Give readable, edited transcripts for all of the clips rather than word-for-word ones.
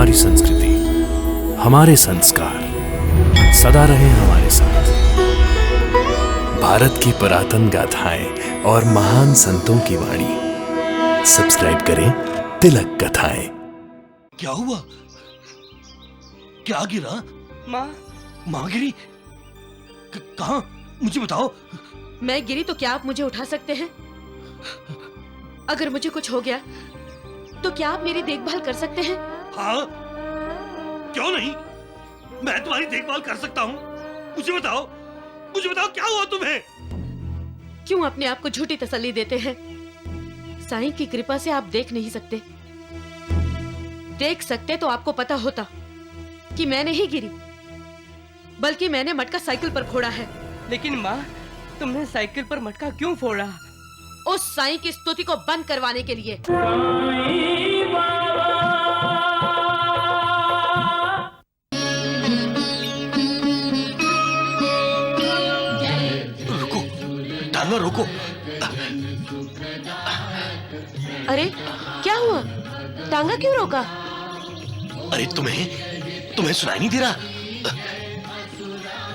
हमारी संस्कृति, हमारे संस्कार सदा रहे हमारे साथ। भारत की पुरातन गाथाएं और महान संतों की वाणी। सब्सक्राइब करें तिलक कथाएं। क्या हुआ? क्या गिरा? माँ। माँ गिरी? कहाँ? मुझे बताओ। मैं गिरी तो क्या आप मुझे उठा सकते हैं? अगर मुझे कुछ हो गया तो क्या आप मेरी देखभाल कर सकते हैं? हाँ, क्यों नहीं? मैं तुम्हारी देखभाल कर सकता हूँ। मुझे बताओ क्या हुआ तुम्हें? क्यों अपने आप को झूठी तसल्ली देते हैं? साईं की कृपा से आप देख नहीं सकते। देख सकते तो आपको पता होता कि मैं नहीं गिरी, बल्कि मैंने मटका साइकिल पर फोड़ा है। लेकिन माँ, तुमने साइकिल पर मटका क्यों फोड़ा? उस साईं की स्तुति को बंद करवाने के लिए। रुको, टांगा रोको। अरे क्या हुआ? टांगा क्यों रोका? अरे तुम्हें सुनाई नहीं दे रहा?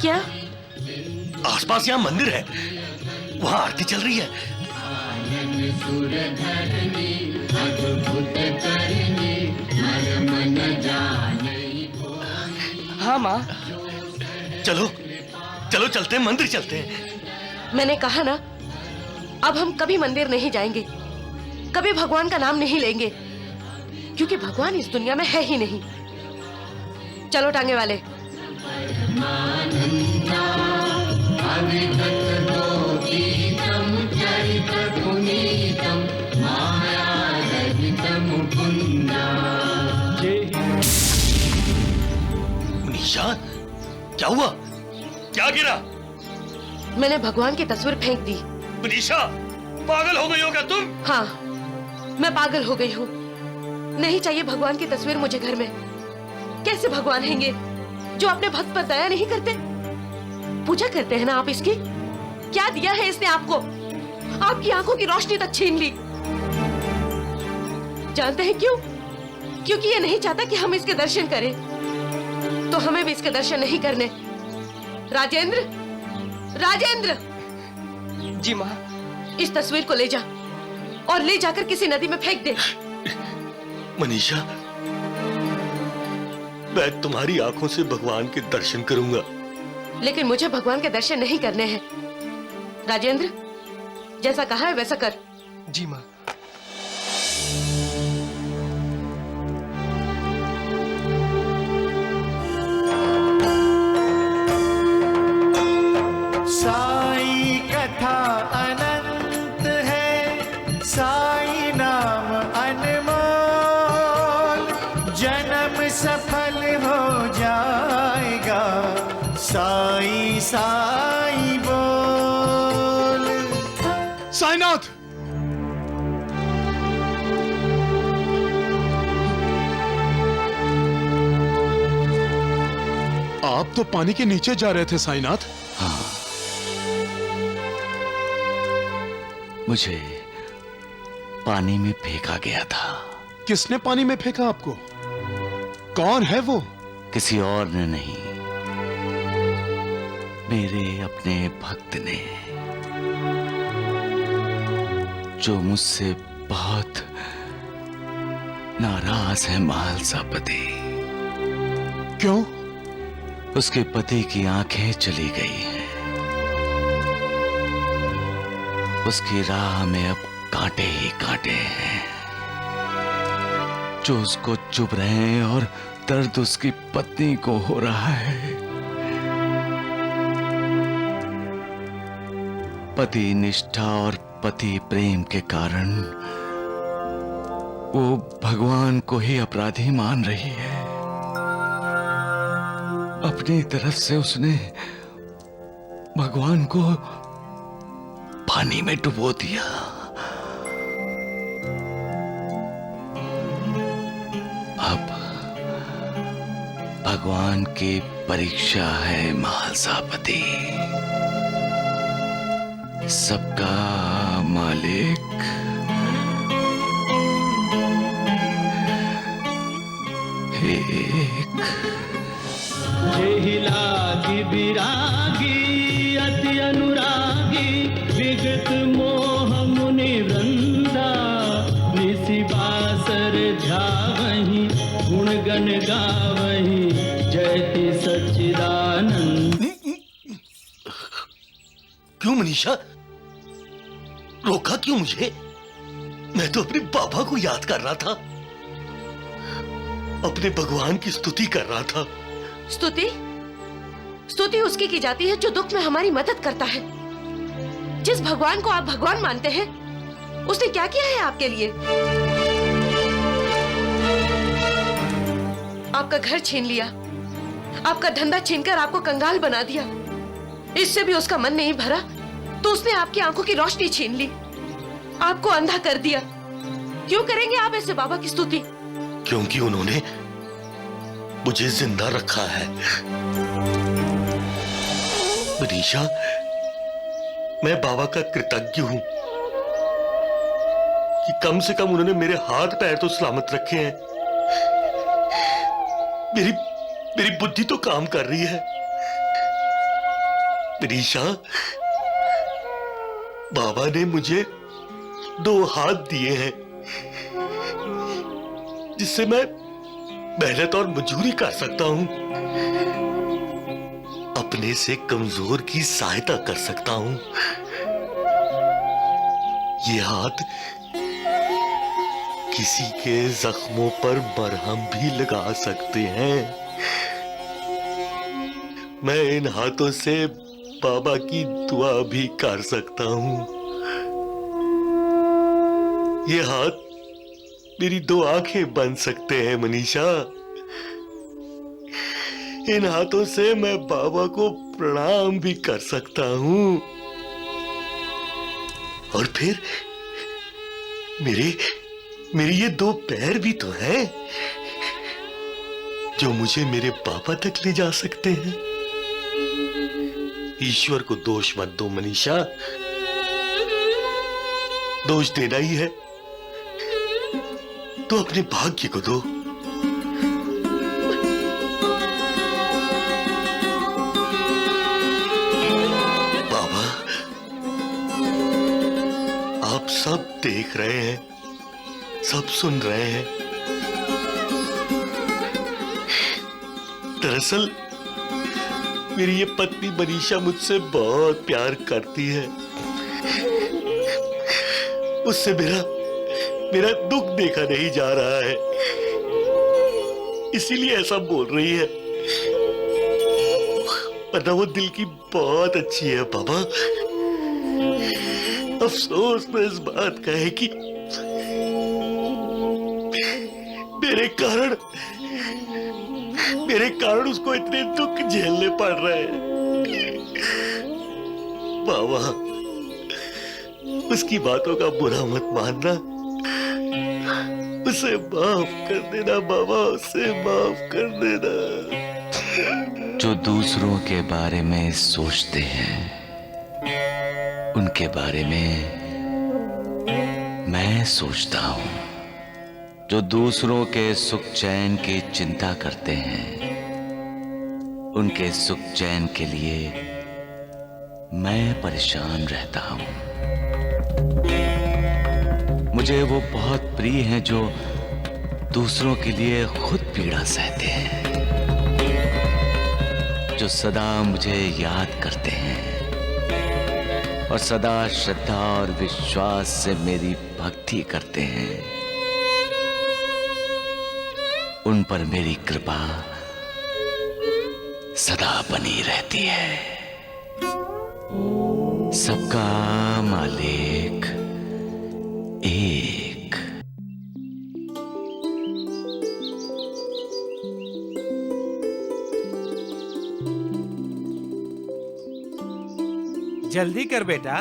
क्या? आसपास यहाँ मंदिर है, वहाँ आरती चल रही है। हाँ माँ। चलो चलते हैं, मंदिर चलते हैं। मैंने कहा ना, अब हम कभी मंदिर नहीं जाएंगे, कभी भगवान का नाम नहीं लेंगे, क्योंकि भगवान इस दुनिया में है ही नहीं। चलो टांगे वाले। मनीषा, क्या हुआ? क्या गिरा? मैंने भगवान की तस्वीर फेंक दी। मनीषा, पागल हो गई हो क्या तुम? हाँ, मैं पागल हो गई हूँ। नहीं चाहिए भगवान की तस्वीर मुझे घर में। कैसे भगवान हैंगे जो अपने भक्त पर दया नहीं करते? पूजा करते हैं ना आप इसकी? क्या दिया है इसने आपको? आपकी आंखों की रोशनी तक छीन ली। जानते हैं क्यों? क्योंकि ये नहीं चाहता कि हम इसके दर्शन करें, तो हमें भी इसके दर्शन नहीं करने। राजेंद्र, राजेंद्र! जी माँ। इस तस्वीर को ले जा और ले जाकर किसी नदी में फेंक दे। मनीषा, मैं तुम्हारी आंखों से भगवान के दर्शन करूंगा। लेकिन मुझे भगवान के दर्शन नहीं करने हैं। राजेंद्र, जैसा कहा है वैसा कर। जी माँ। साई कथा अनंत है, साई नाम अनमोल, जन्म सफल हो जाएगा, साई साई बोल। साईनाथ! आप तो पानी के नीचे जा रहे थे साईनाथ। हाँ, मुझे पानी में फेंका गया था। किसने पानी में फेंका आपको? कौन है वो? किसी और ने नहीं, मेरे अपने भक्त ने, जो मुझसे बहुत नाराज है। महालसा पति। क्यों? उसके पति की आंखें चली गई हैं। उसकी राह में अब कांटे ही कांटे हैं, जो उसको चुभ रहे हैं, और दर्द उसकी पत्नी को हो रहा है। पति निष्ठा और पति प्रेम के कारण वो भगवान को ही अपराधी मान रही है। अपनी तरफ से उसने भगवान को पानी में डुबो दिया। अब भगवान की परीक्षा है महालसापति। सबका मालिक एक। जेहि लागी विरागी अति अनुरागी विगत मोह मुनि वृंदा निसि बासर ध्यावहि गुण गण गावहि जयति सच्चिदानंद। क्यों मनीषा, रोका क्यों मुझे? मैं तो अपने बाबा को याद कर रहा था, अपने भगवान की स्तुति कर रहा था। स्तुति? स्तुति उसकी की जाती है जो दुख में हमारी मदद करता है। जिस भगवान को आप भगवान मानते हैं, उसने क्या किया है आपके लिए? आपका घर छीन लिया, आपका धंधा छीनकर आपको कंगाल बना दिया। इससे भी उसका मन नहीं भरा तो उसने आपकी आंखों की रोशनी छीन ली, आपको अंधा कर दिया। क्यों करेंगे आप ऐसे बाबा की स्तुति? क्योंकि उन्होंने मुझे जिंदा रखा है। मनीषा, मैं बाबा का कृतज्ञ हूं कि कम से कम उन्होंने मेरे हाथ पैर तो सलामत रखे हैं। मेरी बुद्धि तो काम कर रही है। मनीषा, बाबा ने मुझे 2 हाथ दिए हैं जिससे मैं मेहनत और मजदूरी कर सकता हूं, अपने से कमजोर की सहायता कर सकता हूं। ये हाथ किसी के जख्मों पर मरहम भी लगा सकते हैं। मैं इन हाथों से बाबा की दुआ भी कर सकता हूं। ये हाथ मेरी 2 आंखें बन सकते हैं मनीषा। इन हाथों से मैं बाबा को प्रणाम भी कर सकता हूं। और फिर मेरे ये 2 पैर भी तो हैं जो मुझे मेरे बाबा तक ले जा सकते हैं। ईश्वर को दोष मत दो मनीषा, दोष देना ही है तो अपने भाग्य को दो। बाबा, आप सब देख रहे हैं, सब सुन रहे हैं। दरअसल मेरी ये पत्नी मनीषा मुझसे बहुत प्यार करती है। उससे मेरा दुख देखा नहीं जा रहा है, इसीलिए ऐसा बोल रही है। वरना वो दिल की बहुत अच्छी है बाबा। अफसोस तो इस बात का है कि मेरे कारण उसको इतने दुख झेलने पड़ रहे हैं। बाबा, उसकी बातों का बुरा मत मानना, उसे माफ कर देना बाबा, उसे माफ कर देना। जो दूसरों के बारे में सोचते हैं उनके बारे में मैं सोचता हूं। जो दूसरों के सुख चैन की चिंता करते हैं उनके सुख चैन के लिए मैं परेशान रहता हूं। मुझे वो बहुत प्रिय हैं जो दूसरों के लिए खुद पीड़ा सहते हैं, जो सदा मुझे याद करते हैं और सदा श्रद्धा और विश्वास से मेरी भक्ति करते हैं। उन पर मेरी कृपा सदा बनी रहती है। सबका मालिक एक। जल्दी कर बेटा,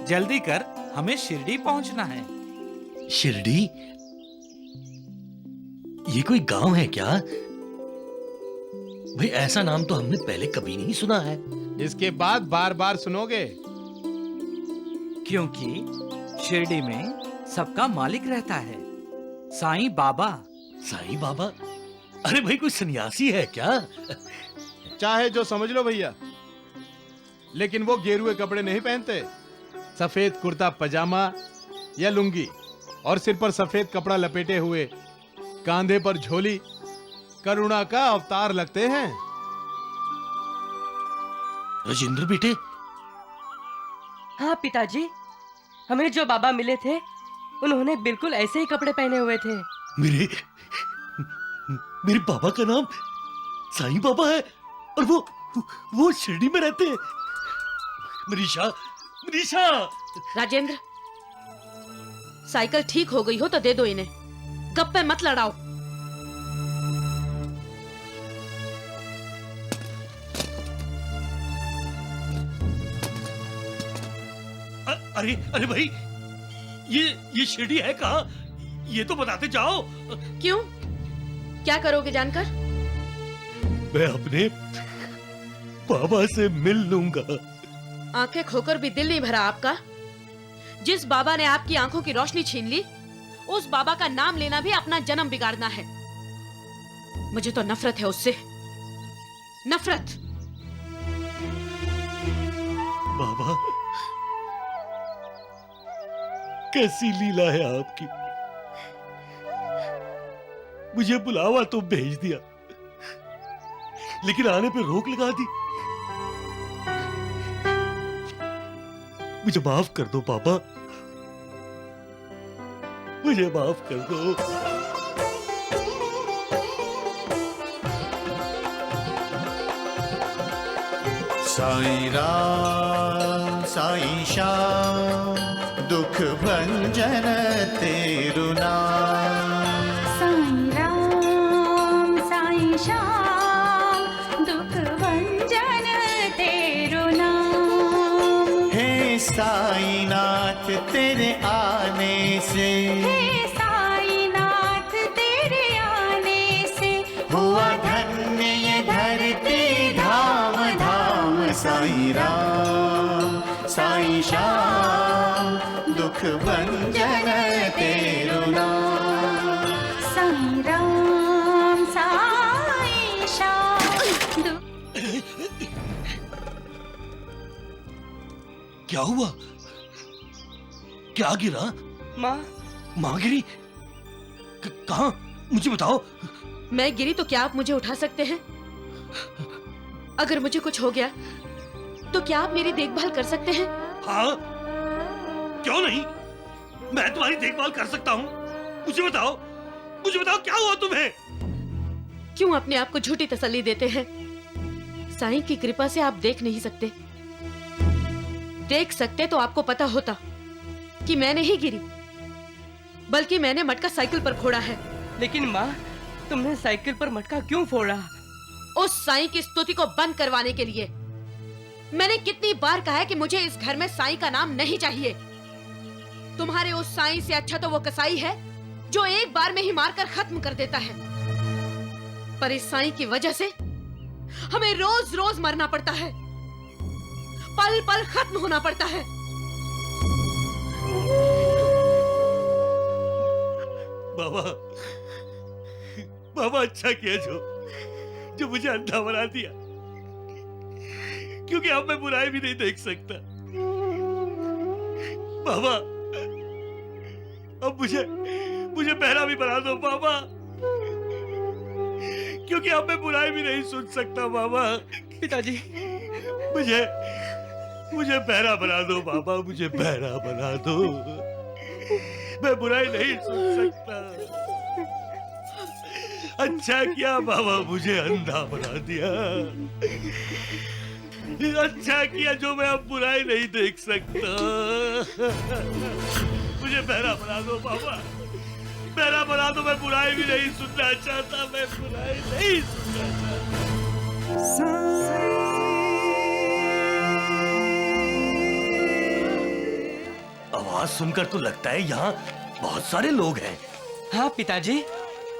जल्दी कर, हमें शिरडी पहुंचना है। शिरडी? ये कोई गांव है क्या? भाई ऐसा नाम तो हमने पहले कभी नहीं सुना है। इसके बाद बार बार सुनोगे। क्योंकि शिरडी में सबका मालिक रहता है, साईं बाबा। साईं बाबा? अरे भाई कोई सन्यासी है क्या? चाहे जो समझ लो भैया, लेकिन वो गेरुए कपड़े नहीं पहनते। सफेद कुर्ता पजामा या लुंगी और सिर पर सफेद कपड़ा लपेटे हुए, कांधे पर झोली, करुणा का अवतार लगते हैं। राजेंद्र बेटे, हाँ पिताजी, हमें जो बाबा मिले थे उन्होंने बिल्कुल ऐसे ही कपड़े पहने हुए थे। मेरे बाबा का नाम साईं बाबा है और वो शिरडी में रहते हैं। मनीषा, मनीषा! राजेंद्र, साइकिल ठीक हो गई हो तो दे दो इन्हें, गप्पे मत लड़ाओ। अरे अरे भाई, ये शिरडी है कहाँ? ये तो बताते जाओ। क्यों, क्या करोगे जानकर? मैं अपने बाबा से मिल लूंगा। आंखें खोकर भी दिल नहीं भरा आपका? जिस बाबा ने आपकी आंखों की रोशनी छीन ली, उस बाबा का नाम लेना भी अपना जन्म बिगाड़ना है। मुझे तो नफरत है उससे, नफरत। बाबा, कैसी लीला है आपकी। मुझे बुलावा तो भेज दिया, लेकिन आने पे रोक लगा दी। मुझे माफ कर दो बाबा, मुझे माफ कर दो। साईं राम साईं श्याम, दुख भंजन तेरु नाम। साईं राम साईं श्याम, दुख भंजन तेरु नाम। हे साईं नाथ तेरे आने से, हे साईं नाथ तेरे आने से, हुआ धन्य ये धरती धाम धाम। साईं राम साईं श्याम, दुख भंजन तेरु नाम। साईं राम साईं श्याम, क्या हुआ? क्या गिरा? माँ। माँ गिरी? कहाँ? मुझे बताओ। मैं गिरी तो क्या आप मुझे उठा सकते हैं? अगर मुझे कुछ हो गया तो क्या आप मेरी देखभाल कर सकते हैं? हाँ, क्यों नहीं? मैं तुम्हारी देखभाल कर सकता हूँ। मुझे बताओ क्या हुआ तुम्हें? क्यों अपने आप को झूठी तसल्ली देते हैं? साईं की कृपा से आप देख नहीं सकते। देख सकते तो आपको पता होता कि मैं नहीं गिरी, बल्कि मैंने मटका साइकिल पर फोड़ा है। लेकिन माँ, तुमने साइकिल पर मटका क्यों फोड़ा? उस साईं की स्तुति को बंद करवाने के लिए। मैंने कितनी बार कहा है कि मुझे इस घर में साईं का नाम नहीं चाहिए। तुम्हारे उस साईं से अच्छा तो वो कसाई है जो एक बार में ही मारकर खत्म कर देता है। पर इस साईं की वजह से हमें रोज रोज मरना पड़ता है, पल पल खत्म होना पड़ता है। बाबा अच्छा किया जो मुझे अंधा बना दिया, क्योंकि अब मैं बुराई भी नहीं देख सकता। बाबा, अब मुझे बहरा भी बना दो बाबा, क्योंकि अब मैं बुराई भी नहीं सुन सकता। बाबा, पिताजी, मुझे बहरा बना दो बाबा, मुझे बहरा बना दो। मैं बुराई नहीं सुन सकता। अच्छा किया बाबा, मुझे अंधा बना दिया। अच्छा किया जो मैं अब बुराई नहीं देख सकता। मुझे बहरा बना दो बाबा, बहरा बना दो। मैं बुराई भी नहीं सुनना चाहता, मैं बुराई नहीं सुनना चाहता। आवाज सुनकर तो लगता है यहाँ बहुत सारे लोग हैं। हाँ पिताजी,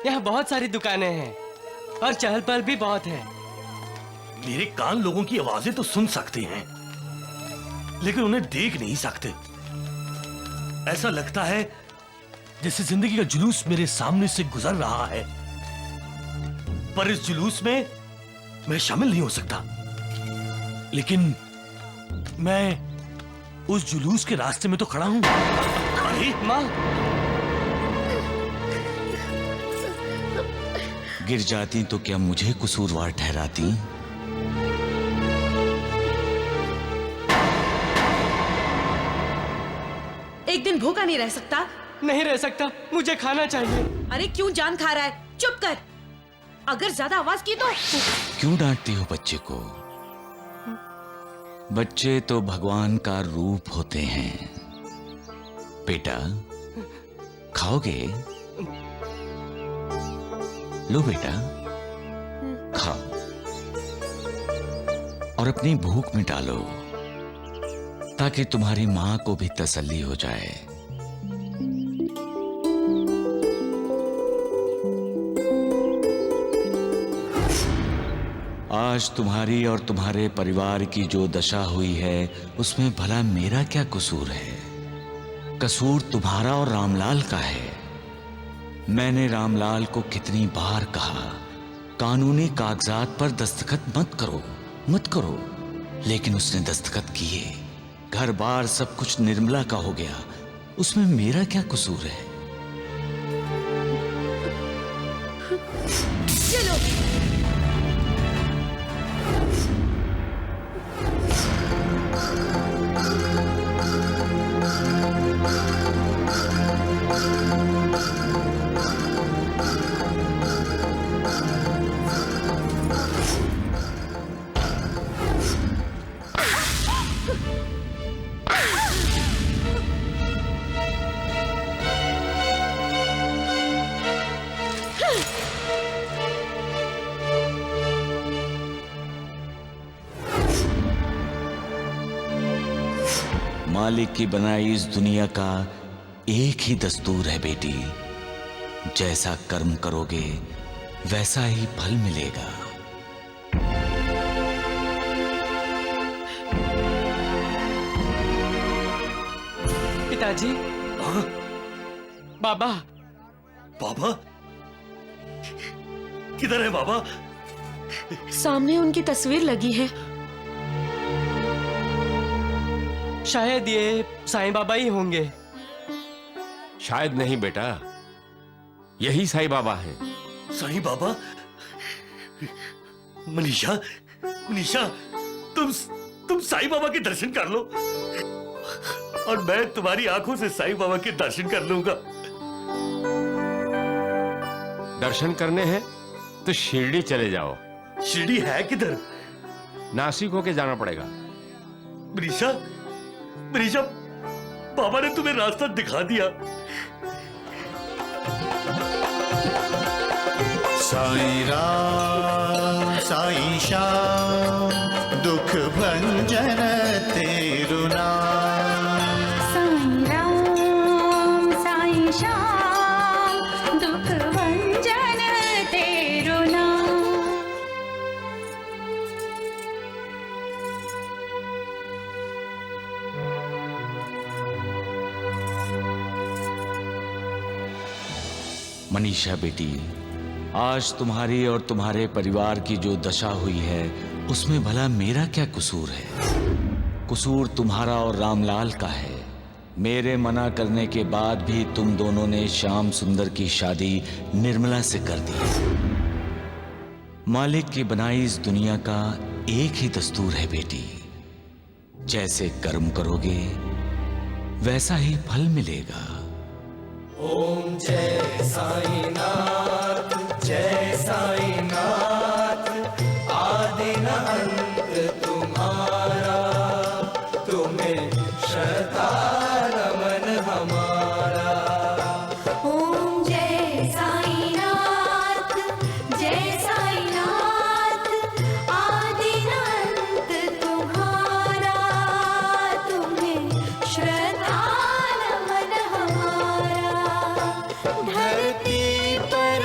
यहाँ बहुत सारी दुकानें हैं और चहल पहल भी बहुत है। मेरे कान लोगों की आवाजें तो सुन सकते हैं, लेकिन उन्हें देख नहीं सकते। ऐसा लगता है जैसे जिंदगी का जुलूस मेरे सामने से गुजर रहा है। पर इस जुलूस में मैं शामिल नहीं हो सकता। लेकिन मैं उस जुलूस के रास्ते में तो खड़ा हूं। अरे माँ, गिर जाती तो क्या मुझे कसूरवार ठहराती? एक दिन भूखा नहीं रह सकता? नहीं रह सकता, मुझे खाना चाहिए। अरे क्यों जान खा रहा है? चुप कर। अगर ज्यादा आवाज की तो। क्यों डांटती हो बच्चे को? बच्चे तो भगवान का रूप होते हैं। बेटा, खाओगे? लो बेटा, खाओ और अपनी भूख मिटा लो, ताकि तुम्हारी मां को भी तसल्ली हो जाए। आज तुम्हारी और तुम्हारे परिवार की जो दशा हुई है, उसमें भला मेरा क्या कसूर है? कसूर तुम्हारा और रामलाल का है। मैंने रामलाल को कितनी बार कहा, कानूनी कागजात पर दस्तखत मत करो, लेकिन उसने दस्तखत किए। घर बार सब कुछ निर्मला का हो गया, उसमें मेरा क्या कसूर है? चलो। मालिक की बनाई इस दुनिया का एक ही दस्तूर है बेटी, जैसा कर्म करोगे वैसा ही फल मिलेगा। पिताजी। बाबा। बाबा? किधर है बाबा? सामने उनकी तस्वीर लगी है। शायद ये साईं बाबा ही होंगे। शायद नहीं बेटा, यही साईं बाबा हैं। साईं बाबा? मनीषा, तुम साईं बाबा के दर्शन कर लो और मैं तुम्हारी आंखों से साईं बाबा के दर्शन कर लूंगा। दर्शन करने हैं तो शिरडी चले जाओ। शिरडी है किधर? नासिक होके जाना पड़ेगा। मनीषा, बाबा ने तुम्हें रास्ता दिखा दिया। साईं राम साईं श्याम, दुख भंजन तेरु नाम। साईं राम साईं श्याम, दुख भंजन तेरु नाम। मनीषा बेटी, आज तुम्हारी और तुम्हारे परिवार की जो दशा हुई है, उसमें भला मेरा क्या कसूर है? कसूर तुम्हारा और रामलाल का है। मेरे मना करने के बाद भी तुम दोनों ने श्याम सुंदर की शादी निर्मला से कर दी। मालिक की बनाई इस दुनिया का एक ही दस्तूर है बेटी, जैसे कर्म करोगे वैसा ही फल मिलेगा। ओम जय साईं नाथ, जय साईं नाथ, आदि न अंत तुम्हारा, तुम्हें श्रद्धा नमन हमारा। ओम जय साईं नाथ, जय साईं नाथ, आदि अनंत तुम्हारा, तुम्हें श्रद्धा नमन हमारा। धरती पर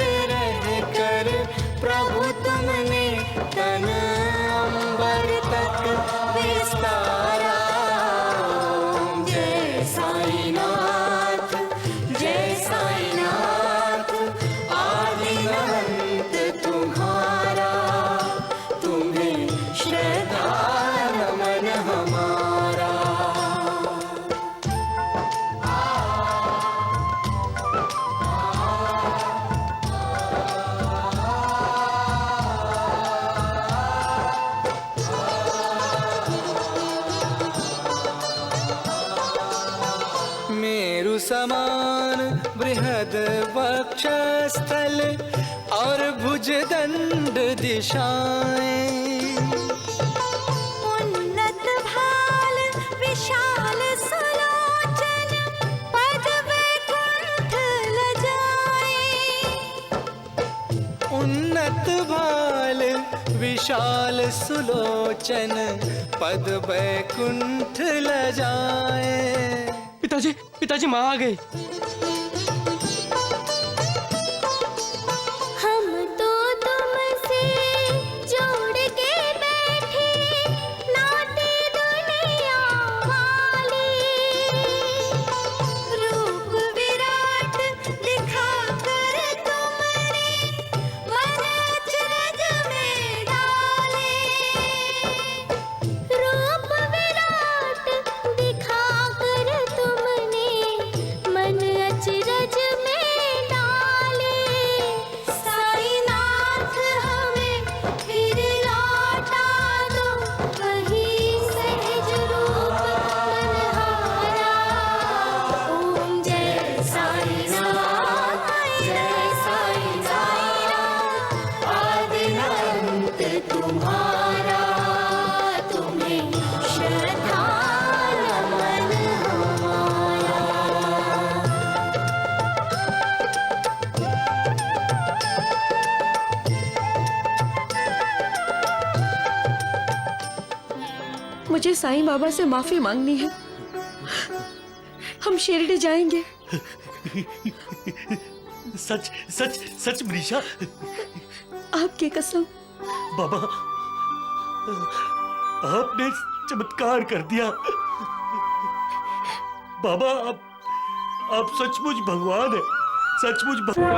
बृहद वक्षस्थल और भुजदंड दिशाएं। उन्नत भाल विशाल सुलोचन पद वैकुंठ लजाए। उन्नत भाल विशाल सुलोचन पद वैकुंठ लजाए। पिताजी पिताजी माँ आ गई। हम तो तुमसे जोड़ के बैठे नाते दुनिया वाली। रूप विराट दिखाकर तुमने मन अचरज में डाले। रूप विराट दिखाकर तुमने मन अचरज में डाले। साईनाथ हमें फिर लौटा दो वही सहज रूप मनहारा। ओम जय साईनाथ जय साईनाथ आदि अंत तुम्हारा। तुम्हें श्रद्धा नमन हमारा। मुझे साईं बाबा से माफी मांगनी है। हम शिरडी जाएंगे। सच सच सच मनीषा। आपकी कसम। बाबा, आपने चमत्कार कर दिया। बाबा, आप सचमुच भगवान है, सचमुच भगवान।